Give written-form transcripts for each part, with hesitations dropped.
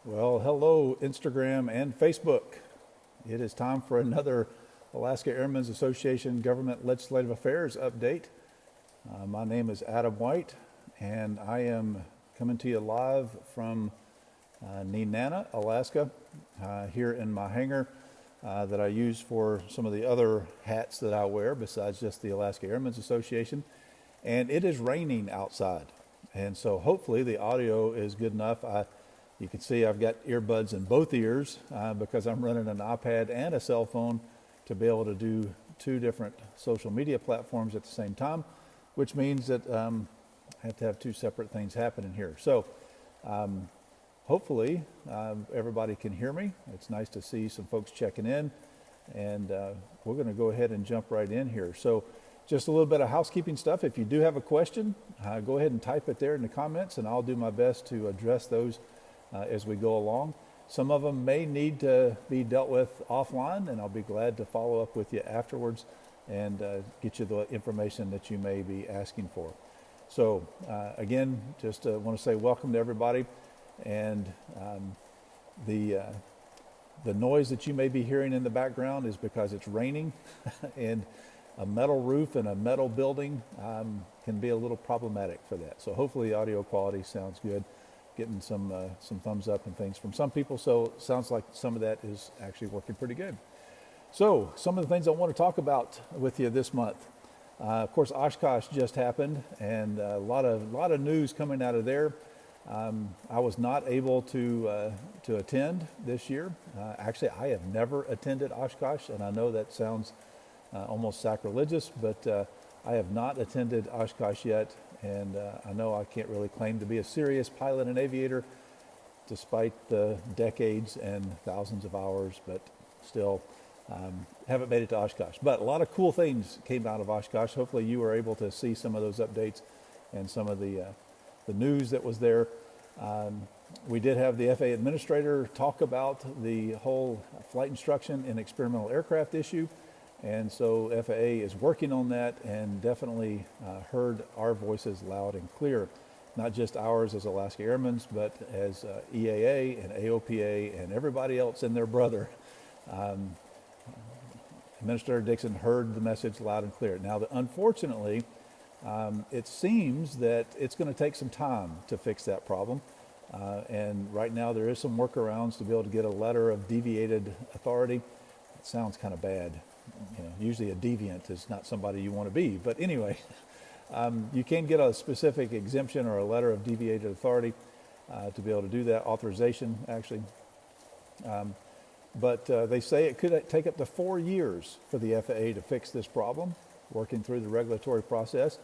Well, hello, Instagram and Facebook. It is time for another Alaska Airmen's Association Government Legislative Affairs update. My name is Adam White, and I am coming to you live from Nenana, Alaska, here in my hangar that I use for some of the other hats that I wear besides just the Alaska Airmen's Association. And it is raining outside, and so hopefully the audio is good enough. You can see I've got earbuds in both ears because I'm running an iPad and a cell phone to be able to do two different social media platforms at the same time, which means that I have to have two separate things happening here. So hopefully everybody can hear me. It's nice to see some folks checking in, and we're going to go ahead and jump right in here. So just a little bit of housekeeping stuff. If you do have a question, go ahead and type it there in the comments, and I'll do my best to address those as we go along. Some of them may need to be dealt with offline, and I'll be glad to follow up with you afterwards and get you the information that you may be asking for. So again, just want to say welcome to everybody, and the noise that you may be hearing in the background is because it's raining and a metal roof and a metal building can be a little problematic for that. So hopefully the audio quality sounds good. Getting some thumbs up and things from some people, so it sounds like some of that is actually working pretty good. So some of the things I want to talk about with you this month. Of course, Oshkosh just happened, and a lot of news coming out of there. I was not able to attend this year. Actually, I have never attended Oshkosh, and I know that sounds almost sacrilegious, but I have not attended Oshkosh yet, and I know I can't really claim to be a serious pilot and aviator despite the decades and thousands of hours, but still haven't made it to Oshkosh. But a lot of cool things came out of Oshkosh. Hopefully you were able to see some of those updates and some of the news that was there. We did have the FAA administrator talk about the whole flight instruction and experimental aircraft issue. And so FAA is working on that and definitely heard our voices loud and clear, not just ours as Alaska Airmen's, but as EAA and AOPA and everybody else and their brother. Administrator Dixon heard the message loud and clear. Now, unfortunately, it seems that it's going to take some time to fix that problem. And right now there is some workarounds to be able to get a letter of deviated authority. It sounds kind of bad. You know, usually a deviant is not somebody you want to be, but anyway, you can get a specific exemption or a letter of deviated authority to be able to do that, authorization actually. But they say it could take up to 4 years for the FAA to fix this problem, working through the regulatory process.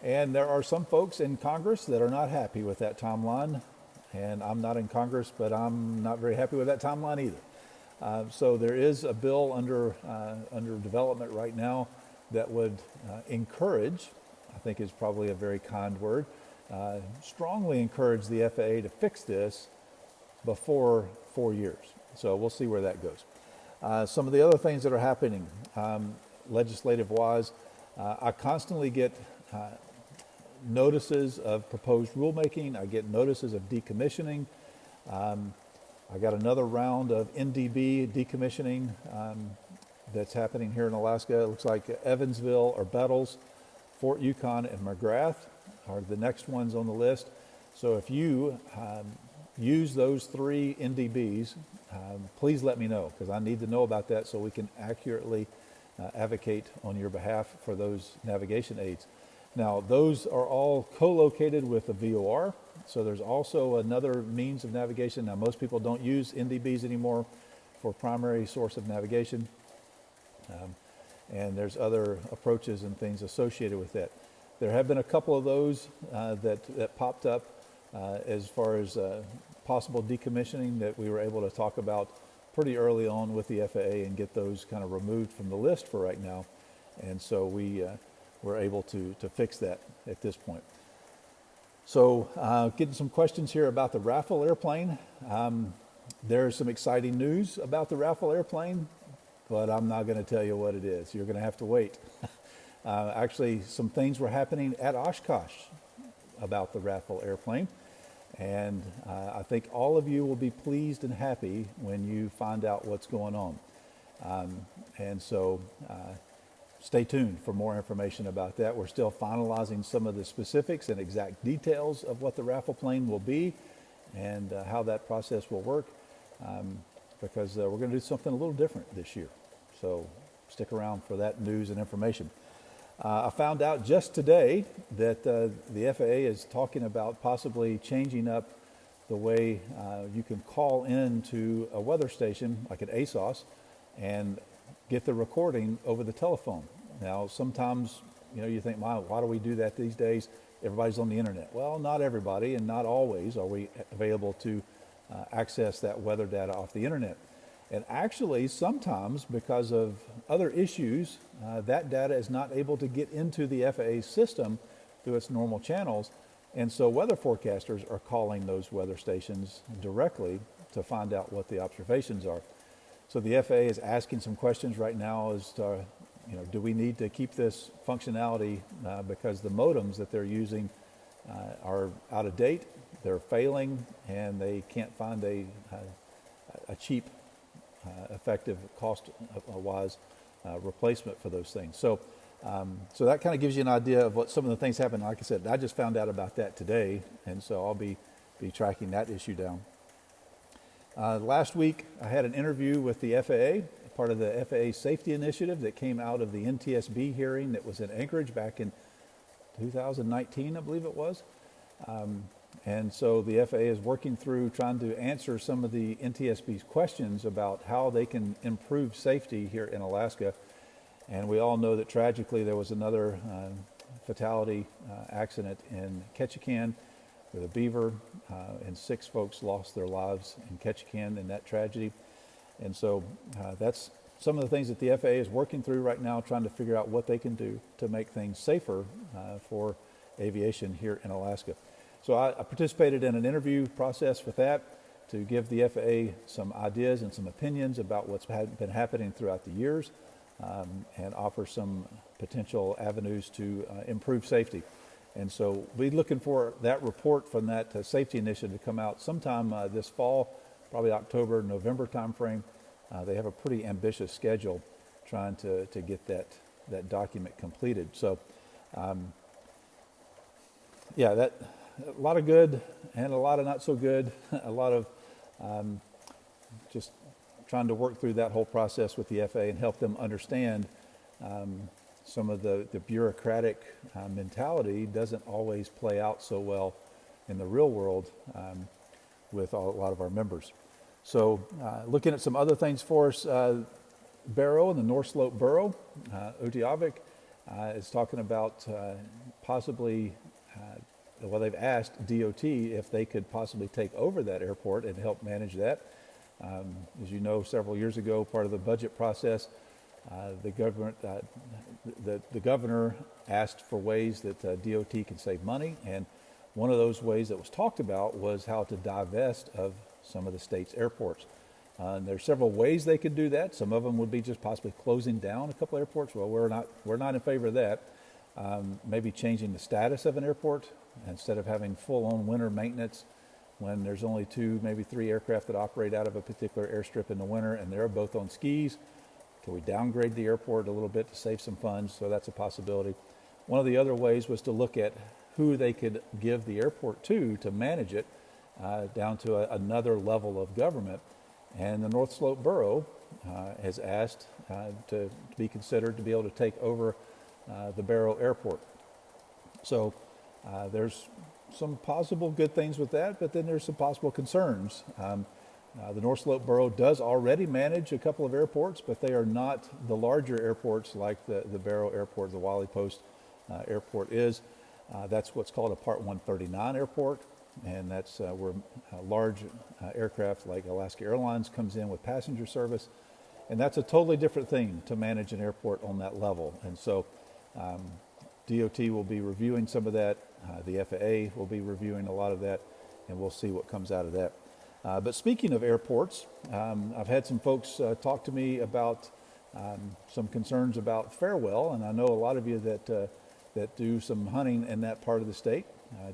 And there are some folks in Congress that are not happy with that timeline, and I'm not in Congress, but I'm not very happy with that timeline either. So there is a bill under development right now that would encourage, I think is probably a very kind word, strongly encourage the FAA to fix this before 4 years. So we'll see where that goes. Some of the other things that are happening legislative-wise, I constantly get notices of proposed rulemaking. I get notices of decommissioning. I got another round of NDB decommissioning that's happening here in Alaska. It looks like Evansville or Bettles, Fort Yukon, and McGrath are the next ones on the list. So if you use those three NDBs, please let me know, because I need to know about that so we can accurately advocate on your behalf for those navigation aids. Now, those are all co-located with the VOR. So there's also another means of navigation. Now, most people don't use NDBs anymore for primary source of navigation. And there's other approaches and things associated with that. There have been a couple of those that popped up as far as possible decommissioning that we were able to talk about pretty early on with the FAA and get those kind of removed from the list for right now. And so we were able to fix that at this point. So getting some questions here about the Raffle airplane. There's some exciting news about the Raffle airplane, but I'm not going to tell you what it is. You're going to have to wait. Actually, some things were happening at Oshkosh about the Raffle airplane. And I think all of you will be pleased and happy when you find out what's going on. And so stay tuned for more information about that. We're still finalizing some of the specifics and exact details of what the Raffle plane will be and how that process will work, because we're going to do something a little different this year. So stick around for that news and information. I found out just today that the FAA is talking about possibly changing up the way you can call in to a weather station like an ASOS and get the recording over the telephone. Now, sometimes, you think, why do we do that these days? Everybody's on the internet. Well, not everybody, and not always are we available to access that weather data off the internet. And actually, sometimes because of other issues, that data is not able to get into the FAA system through its normal channels. And so weather forecasters are calling those weather stations directly to find out what the observations are. So the FAA is asking some questions right now as to, do we need to keep this functionality because the modems that they're using are out of date, they're failing, and they can't find a cheap, effective, cost-wise replacement for those things. So that kind of gives you an idea of what some of the things happen. Like I said, I just found out about that today, and so I'll be tracking that issue down. Last week, I had an interview with the FAA, part of the FAA safety initiative that came out of the NTSB hearing that was in Anchorage back in 2019, I believe it was. And so the FAA is working through trying to answer some of the NTSB's questions about how they can improve safety here in Alaska. And we all know that tragically there was another fatality accident in Ketchikan with a beaver, and 6 folks lost their lives in Ketchikan in that tragedy. And so that's some of the things that the FAA is working through right now, trying to figure out what they can do to make things safer for aviation here in Alaska. So I participated in an interview process with that to give the FAA some ideas and some opinions about what's been happening throughout the years, and offer some potential avenues to improve safety. And so we're looking for that report from that safety initiative to come out sometime this fall, probably October, November timeframe. They have a pretty ambitious schedule trying to get that document completed. So, that a lot of good and a lot of not so good. A lot of just trying to work through that whole process with the FAA and help them understand some of the bureaucratic mentality doesn't always play out so well in the real world with a lot of our members. So looking at some other things for us, Barrow and the North Slope Borough, Utiavik is talking about possibly, they've asked DOT if they could possibly take over that airport and help manage that. As you know, several years ago, part of the budget process, the governor asked for ways that DOT can save money, and one of those ways that was talked about was how to divest of some of the state's airports. And there's several ways they could do that. Some of them would be just possibly closing down a couple airports. Well, we're not in favor of that. Maybe changing the status of an airport instead of having full-on winter maintenance when there's only 2, maybe 3 aircraft that operate out of a particular airstrip in the winter, and they're both on skis. Can we downgrade the airport a little bit to save some funds? So that's a possibility. One of the other ways was to look at who they could give the airport to manage it down to another level of government. And the North Slope Borough has asked to be considered to be able to take over the Barrow Airport. So there's some possible good things with that, but then there's some possible concerns. The North Slope Borough does already manage a couple of airports, but they are not the larger airports like the Barrow Airport, the Wally Post Airport is. That's what's called a Part 139 airport, and that's where large aircraft like Alaska Airlines comes in with passenger service. And that's a totally different thing to manage an airport on that level. And so DOT will be reviewing some of that. The FAA will be reviewing a lot of that, and we'll see what comes out of that. But speaking of airports, I've had some folks talk to me about some concerns about Farewell, and I know a lot of you that do some hunting in that part of the state.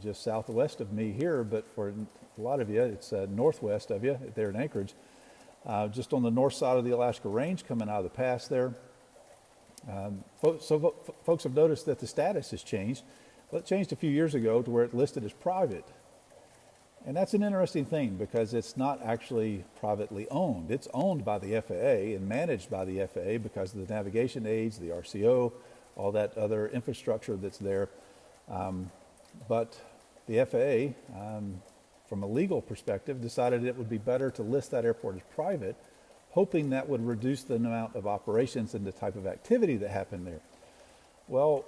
just southwest of me here, but for a lot of you, it's northwest of you there in Anchorage. Just on the north side of the Alaska Range, coming out of the pass there. Folks have noticed that the status has changed. Well, it changed a few years ago to where it listed as private. And that's an interesting thing because it's not actually privately owned. It's owned by the FAA and managed by the FAA because of the navigation aids, the RCO, all that other infrastructure that's there. But the FAA, from a legal perspective, decided it would be better to list that airport as private, hoping that would reduce the amount of operations and the type of activity that happened there. Well,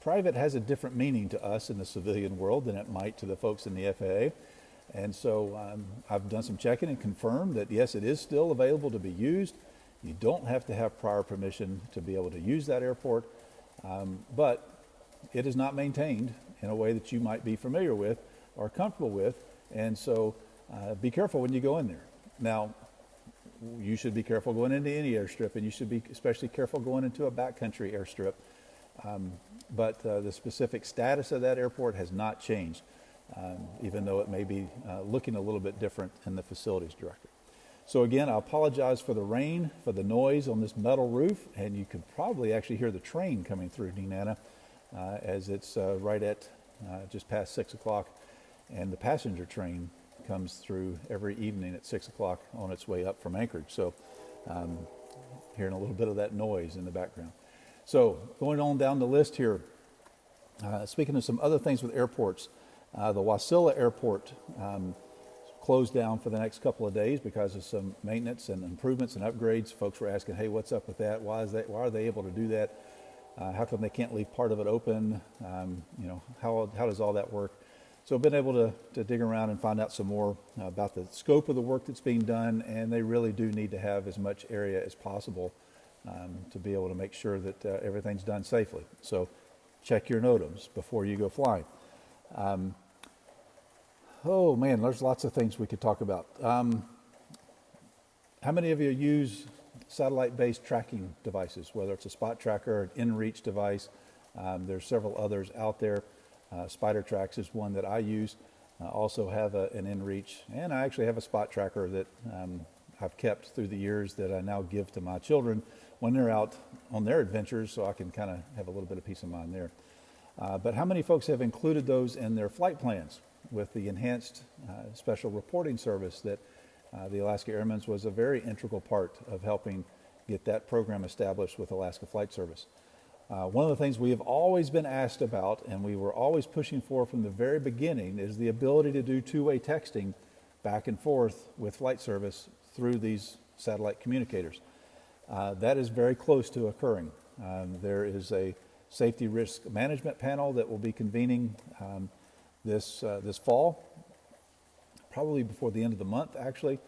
private has a different meaning to us in the civilian world than it might to the folks in the FAA. And so I've done some checking and confirmed that, yes, it is still available to be used. You don't have to have prior permission to be able to use that airport, but it is not maintained in a way that you might be familiar with or comfortable with. And so be careful when you go in there. Now, you should be careful going into any airstrip, and you should be especially careful going into a backcountry airstrip. But the specific status of that airport has not changed, even though it may be looking a little bit different in the facilities director. So again, I apologize for the rain, for the noise on this metal roof, and you could probably actually hear the train coming through Nenana as it's right at just past 6 o'clock, and the passenger train comes through every evening at 6 o'clock on its way up from Anchorage. So hearing a little bit of that noise in the background. So going on down the list here, speaking of some other things with airports, the Wasilla Airport closed down for the next couple of days because of some maintenance and improvements and upgrades. Folks were asking, hey, what's up with that? Why are they able to do that? How come they can't leave part of it open? How does all that work? So I've been able to dig around and find out some more about the scope of the work that's being done, and they really do need to have as much area as possible to be able to make sure that everything's done safely. So check your NOTAMs before you go flying. Oh man, there's lots of things we could talk about. How many of you use satellite-based tracking devices, whether it's a spot tracker, an inReach device? There's several others out there. SpiderTrax is one that I use. I also have an inReach, and I actually have a spot tracker that I've kept through the years that I now give to my children when they're out on their adventures, so I can kind of have a little bit of peace of mind there. But how many folks have included those in their flight plans with the enhanced special reporting service that the Alaska Airmen's was a very integral part of helping get that program established with Alaska Flight Service. One of the things we have always been asked about, and we were always pushing for from the very beginning, is the ability to do two-way texting back and forth with flight service through these satellite communicators. That is very close to occurring. There is a safety risk management panel that will be convening this fall, probably before the end of the month actually,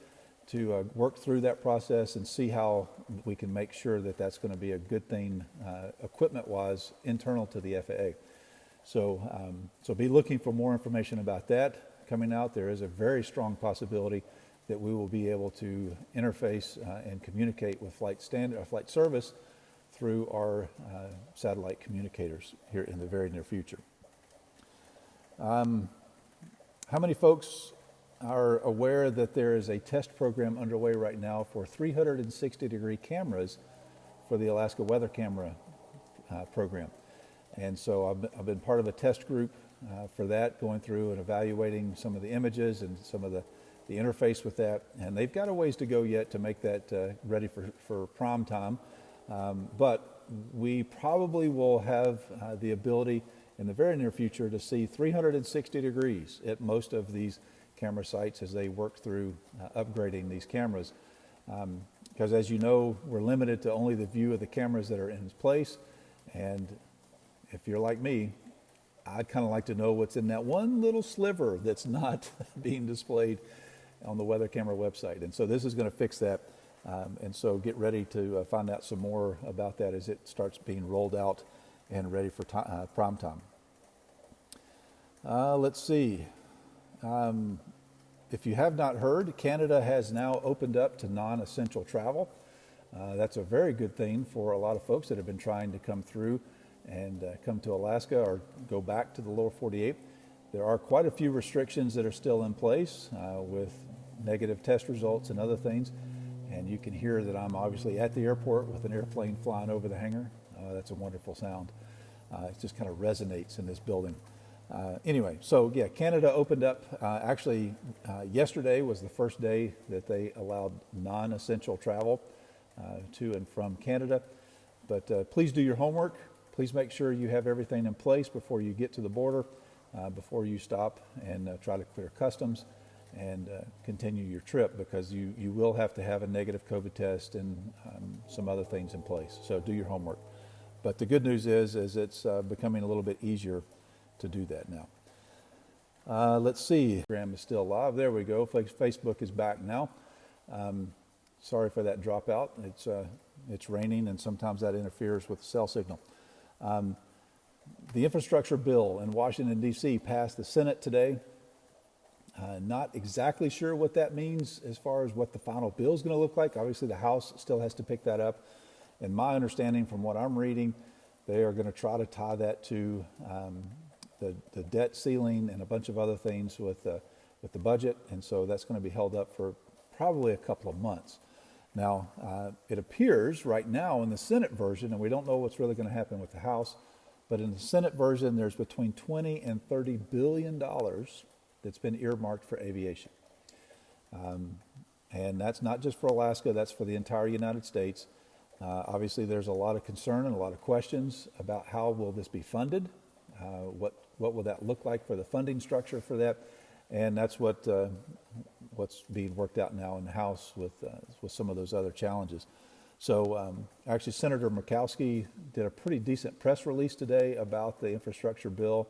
to work through that process and see how we can make sure that that's going to be a good thing equipment-wise internal to the FAA. So be looking for more information about that coming out. There is a very strong possibility that we will be able to interface and communicate with flight service through our satellite communicators here in the very near future. How many folks are aware that there is a test program underway right now for 360-degree cameras for the Alaska Weather Camera program? And so I've been part of a test group for that, going through and evaluating some of the images and some of the interface with that. And they've got a ways to go yet to make that ready for prime time. But we probably will have the ability in the very near future to see 360 degrees at most of these camera sites as they work through upgrading these cameras. Because as you know, we're limited to only the view of the cameras that are in place. And if you're like me, I'd kind of like to know what's in that one little sliver that's not being displayed on the weather camera website. And so this is going to fix that. And so get ready to find out some more about that as it starts being rolled out and ready for prime time. Let's see. If you have not heard, Canada has now opened up to non-essential travel. That's a very good thing for a lot of folks that have been trying to come through and come to Alaska or go back to the lower 48. There are quite a few restrictions that are still in place with negative test results and other things. And you can hear that I'm obviously at the airport with an airplane flying over the hangar. That's a wonderful sound. It just kind of resonates in this building. Anyway, so yeah, Canada opened up. Actually, yesterday was the first day that they allowed non-essential travel to and from Canada. But please do your homework. Please make sure you have everything in place before you get to the border, before you stop and try to clear customs and continue your trip, because you will have to have a negative COVID test and some other things in place. So do your homework. But the good news is it's becoming a little bit easier to do that now. Let's see. Instagram is still live. There we go. Facebook is back now. Sorry for that dropout. It's raining, and sometimes that interferes with the cell signal. The infrastructure bill in Washington, D.C. passed the Senate today. Not exactly sure what that means as far as what the final bill is going to look like. Obviously, the House still has to pick that up. And my understanding from what I'm reading, they are going to try to tie that to the debt ceiling and a bunch of other things with the budget. And so that's going to be held up for probably a couple of months. Now, it appears right now in the Senate version, and we don't know what's really going to happen with the House, but in the Senate version, there's between $20 and $30 billion that's been earmarked for aviation. And that's not just for Alaska, that's for the entire United States. Obviously, there's a lot of concern and a lot of questions about how will this be funded? What will that look like for the funding structure for that? And that's what's being worked out now in the House with some of those other challenges. So actually, Senator Murkowski did a pretty decent press release today about the infrastructure bill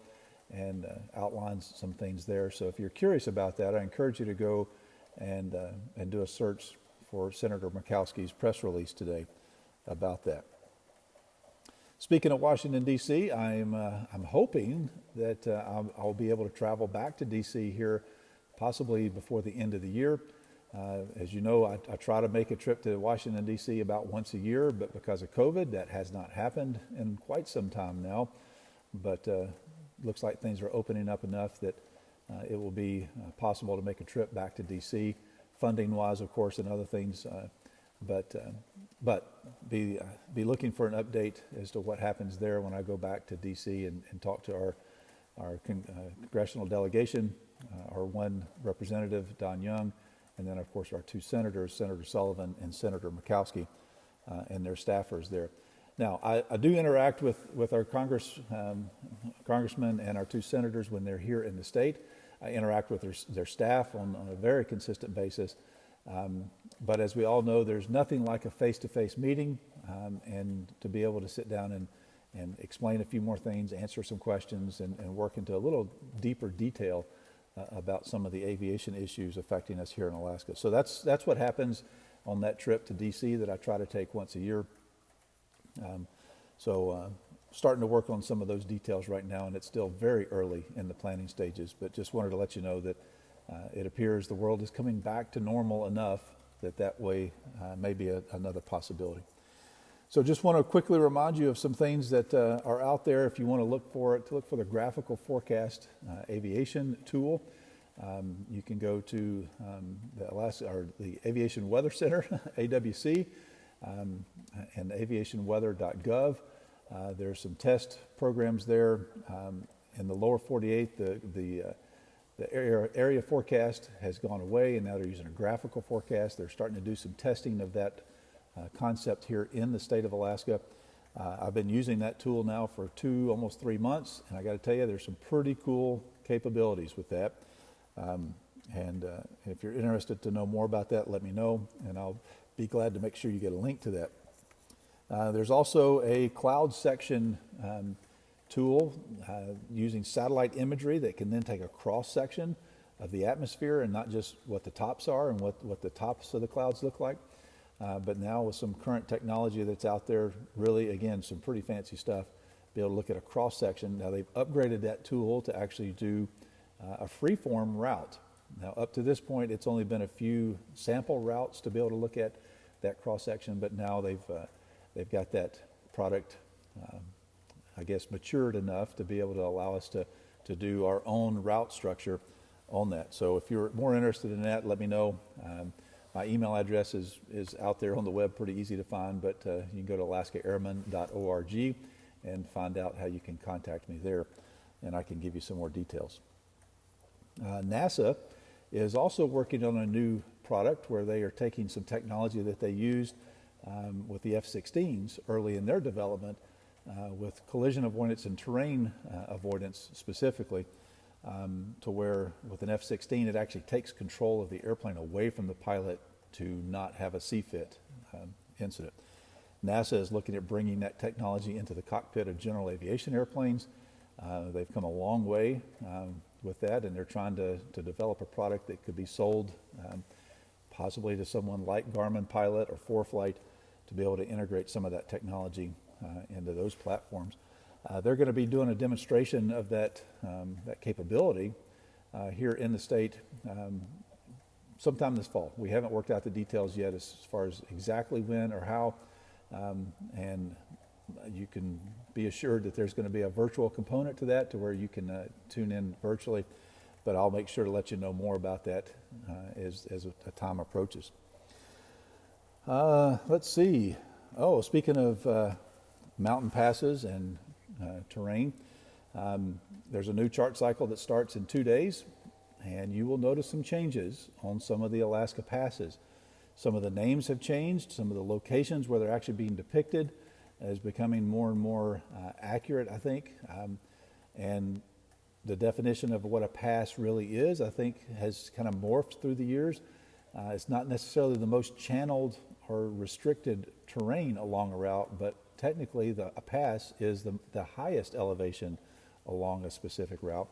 and outlines some things there. So if you're curious about that, I encourage you to go and do a search for Senator Murkowski's press release today about that. Speaking of Washington, D.C., I'm hoping that I'll be able to travel back to D.C. here possibly before the end of the year. As you know, I try to make a trip to Washington, D.C. about once a year, but because of COVID, that has not happened in quite some time now. But looks like things are opening up enough that it will be possible to make a trip back to D.C., funding-wise, of course, and other things. But be looking for an update as to what happens there when I go back to D.C. and talk to our congressional delegation, our one representative, Don Young, and then, of course, our two senators, Senator Sullivan and Senator Murkowski, and their staffers there. Now, I do interact with our congressmen and our two senators when they're here in the state. I interact with their staff on a very consistent basis. But as we all know, there's nothing like a face-to-face meeting and to be able to sit down and explain a few more things, answer some questions, and work into a little deeper detail about some of the aviation issues affecting us here in Alaska. So that's what happens on that trip to D.C. that I try to take once a year. Starting to work on some of those details right now, and it's still very early in the planning stages, but just wanted to let you know that it appears the world is coming back to normal enough that way may be another possibility. So just want to quickly remind you of some things that are out there if you want to look for it. To look for the Graphical Forecast aviation tool. You can go to the Aviation Weather Center, AWC, and aviationweather.gov. There's some test programs there. In the lower 48, the area forecast has gone away, and now they're using a graphical forecast. They're starting to do some testing of that concept here in the state of Alaska. I've been using that tool now for almost 3 months, and I got to tell you, there's some pretty cool capabilities with that. And if you're interested to know more about that, let me know, and I'll be glad to make sure you get a link to that. There's also a cloud section tool using satellite imagery that can then take a cross section of the atmosphere and not just what the tops are and what the tops of the clouds look like. But now with some current technology that's out there, really, again, some pretty fancy stuff, be able to look at a cross section. Now they've upgraded that tool to actually do a freeform route. Now up to this point, it's only been a few sample routes to be able to look at that cross section, but now they've got that product, I guess, matured enough to be able to allow us to do our own route structure on that. So if you're more interested in that, let me know. My email address is out there on the web, pretty easy to find, but you can go to alaskaairmen.org and find out how you can contact me there, and I can give you some more details. NASA is also working on a new product where they are taking some technology that they used with the F-16s early in their development with collision avoidance and terrain avoidance specifically, to where with an F-16 it actually takes control of the airplane away from the pilot to not have a CFIT incident. NASA is looking at bringing that technology into the cockpit of General Aviation airplanes. They've come a long way with that, and they're trying to develop a product that could be sold possibly to someone like Garmin Pilot or ForeFlight to be able to integrate some of that technology into those platforms. They're going to be doing a demonstration of that capability here in the state sometime this fall. We haven't worked out the details yet as far as exactly when or how, and you can be assured that there's going to be a virtual component to that to where you can tune in virtually, but I'll make sure to let you know more about that as the time approaches. Let's see. Oh, speaking of mountain passes and terrain, there's a new chart cycle that starts in 2 days, and you will notice some changes on some of the Alaska passes. Some of the names have changed, some of the locations where they're actually being depicted is becoming more and more accurate, I think, and the definition of what a pass really is, I think, has kind of morphed through the years. It's not necessarily the most channeled or restricted terrain along a route, but technically a pass is the highest elevation along a specific route.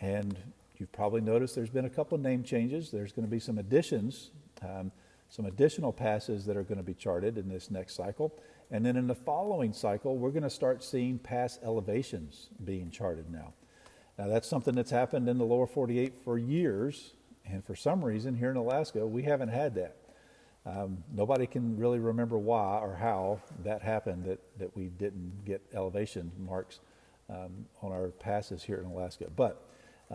And you've probably noticed there's been a couple of name changes. There's going to be some additions, some additional passes that are going to be charted in this next cycle. And then in the following cycle, we're going to start seeing pass elevations being charted now. Now that's something that's happened in the lower 48 for years, and for some reason here in Alaska, we haven't had that. Nobody can really remember why or how that happened, that we didn't get elevation marks on our passes here in Alaska. But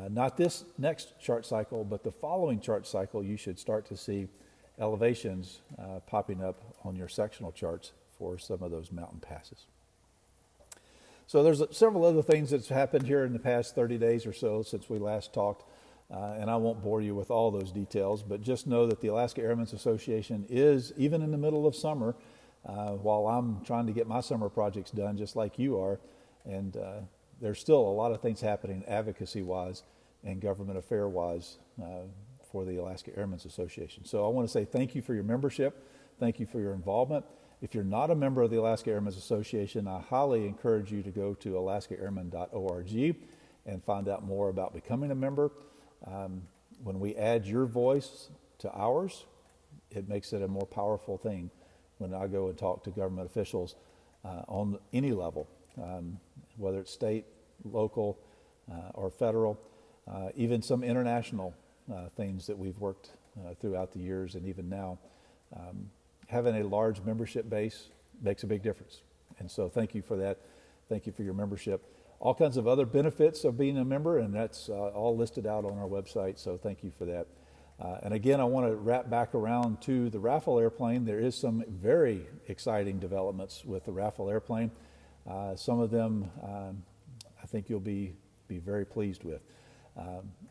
not this next chart cycle, but the following chart cycle, you should start to see elevations popping up on your sectional charts for some of those mountain passes. So there's several other things that's happened here in the past 30 days or so since we last talked, and I won't bore you with all those details, but just know that the Alaska Airmen's Association is, even in the middle of summer, while I'm trying to get my summer projects done just like you are, and there's still a lot of things happening advocacy-wise and government affair-wise for the Alaska Airmen's Association. So I want to say thank you for your membership. Thank you for your involvement. If you're not a member of the Alaska Airmen's Association, I highly encourage you to go to alaskaairmen.org and find out more about becoming a member. When we add your voice to ours, it makes it a more powerful thing when I go and talk to government officials on any level, whether it's state, local, or federal, even some international things that we've worked throughout the years and even now. Having a large membership base makes a big difference. And so thank you for that. Thank you for your membership. All kinds of other benefits of being a member, and that's all listed out on our website, so thank you for that. And again, I want to wrap back around to the Raffle airplane. There is some very exciting developments with the Raffle airplane. Some of them I think you'll be very pleased with.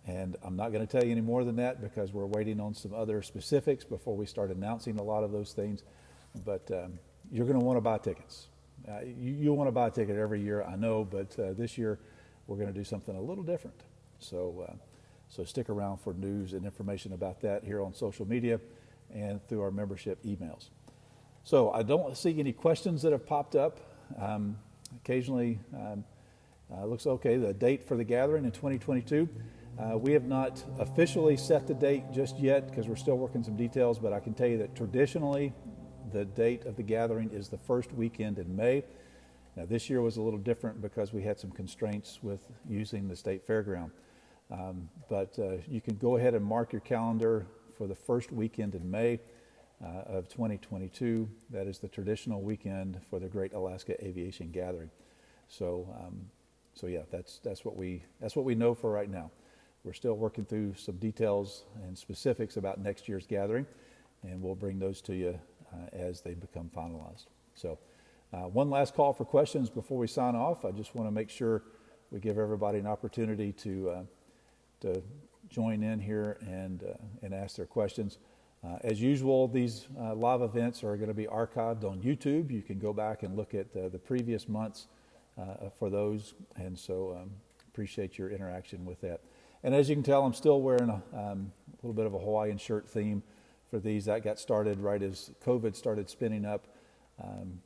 And I'm not going to tell you any more than that because we're waiting on some other specifics before we start announcing a lot of those things. But you're going to want to buy tickets. You want to buy a ticket every year, I know, but this year we're going to do something a little different. So stick around for news and information about that here on social media and through our membership emails. So I don't see any questions that have popped up. Occasionally, looks okay, the date for the gathering in 2022. We have not officially set the date just yet because we're still working some details, but I can tell you that traditionally the date of the gathering is the first weekend in May. Now this year was a little different because we had some constraints with using the state fairground. But you can go ahead and mark your calendar for the first weekend in May of 2022. That is the traditional weekend for the Great Alaska Aviation Gathering. So yeah, that's what we know for right now. We're still working through some details and specifics about next year's gathering, and we'll bring those to you as they become finalized. So one last call for questions before we sign off. I just want to make sure we give everybody an opportunity to join in here and ask their questions. As usual, these live events are going to be archived on YouTube. You can go back and look at the previous months for those, and so appreciate your interaction with that. And as you can tell, I'm still wearing a little bit of a Hawaiian shirt theme for these. That got started right as COVID started spinning up,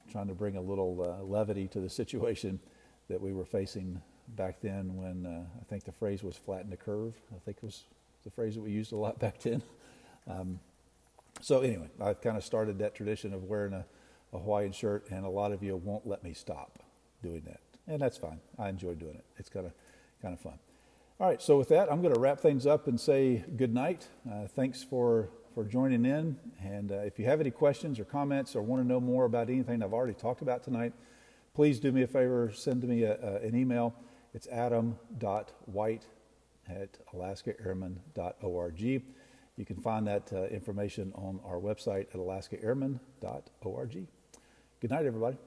trying to bring a little levity to the situation that we were facing back then when I think the phrase was flatten the curve. I think it was the phrase that we used a lot back then. So anyway, I've kind of started that tradition of wearing a Hawaiian shirt, and a lot of you won't let me stop doing that. And that's fine. I enjoy doing it. It's kind of fun. All right, so with that, I'm going to wrap things up and say good night. Thanks for joining in. And if you have any questions or comments or want to know more about anything I've already talked about tonight, please do me a favor, send me an email. It's adam.white@alaskaairmen.org. You can find that information on our website at alaskaairmen.org. Good night, everybody.